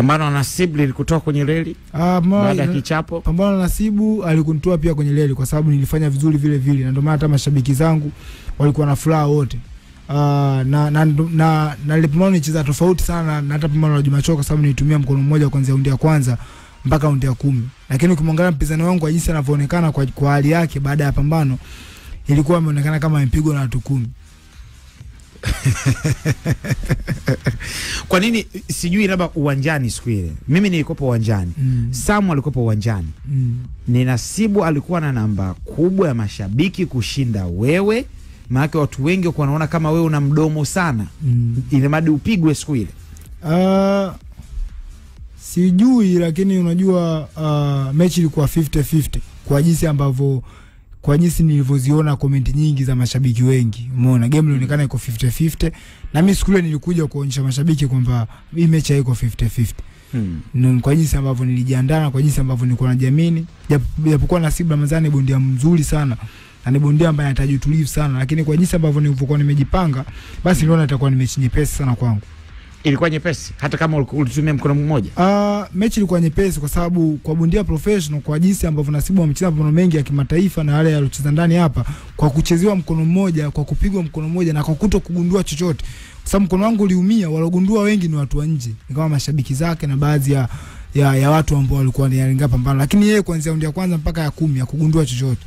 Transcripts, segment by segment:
Pambano na Nasibu lilikutoa kwenye reli baada ya kichapo? Pambano na Nasibu alikunitoa pia kwenye reli kwa sababu nilifanya vizuri vile vile, na ndio maana hata mashabiki zangu walikuwa na furaha wote. Na ile pambano nicheza tofauti sana na hata pambano la Juma Choka kwa sababu nilitumia mkono mmoja kuanzia raundi ya kwanza mpaka raundi ya 10. Lakini ukimwangalia mpinzani wangu jinsi anavyoonekana kwa hali yake baada ya pambano, ilikuwa ameonekana kama amepigwa na watu 10. Kwa nini sijui, labda uwanjani siku ile mimi nilikopo uwanjani, Samu alikopo uwanjani, ni Nasibu alikuwa na namba kubwa ya mashabiki kushinda wewe, maana watu wengi walikuwa wanaona kama wewe una mdomo sana, ile madi upigwe siku ile. Sijui, lakini unajua mechi ilikuwa 50-50 kwa jinsi nilivyoziona comment nyingi za mashabiki wengi. Umeona game ilionekana iko 50-50, na mimi siku ile nilikuja kuonyesha mashabiki kwamba hii mechi haiko 50-50. Kwa jinsi ambavyo nilijiandaa na kwa jinsi ambavyo nilikuwa najiamini, japokuwa Nasibu Ramadhani bondia mzuri sana na ni bondia ambaye anahitaji utulivu sana, lakini kwa jinsi ambavyo nilivyokuwa nimejipanga, basi niliona itakuwa ni mechi nyepesi sana kwangu. Ilikuwa nyepesi hata kama ulitumia mkono mmoja? Mechi ilikuwa nyepesi kwa sababu kwa bondia professional, kwa jinsi ambavyo Nasibu amecheza mapambano mengi ya kimataifa na wale aliocheza ndani hapa, kwa kuchezewa mkono mmoja, kwa kupigwa mkono mmoja na kwa kugundua chochote, kwa sababu mkono wangu uliumia, walogundua wengi ni watu wa nje, ni kama mashabiki zake na baadhi ya watu ambao walikuwa wanaingia pambano, lakini yeye kuanzia raundi ya kwanza mpaka ya 10 ya kugundua chochote.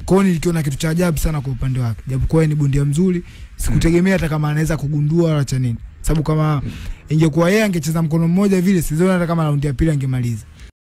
Kwa hiyo nilikiona kitu cha ajabu sana kwa upande wake, japokuwa ni bondia mzuri, sikutegemea hata kama anaweza kugundua wala cha nini, sababu kama ingekuwa yeye angecheza mkono mmoja vile, siziona hata kama raundi ya pili angemaliza.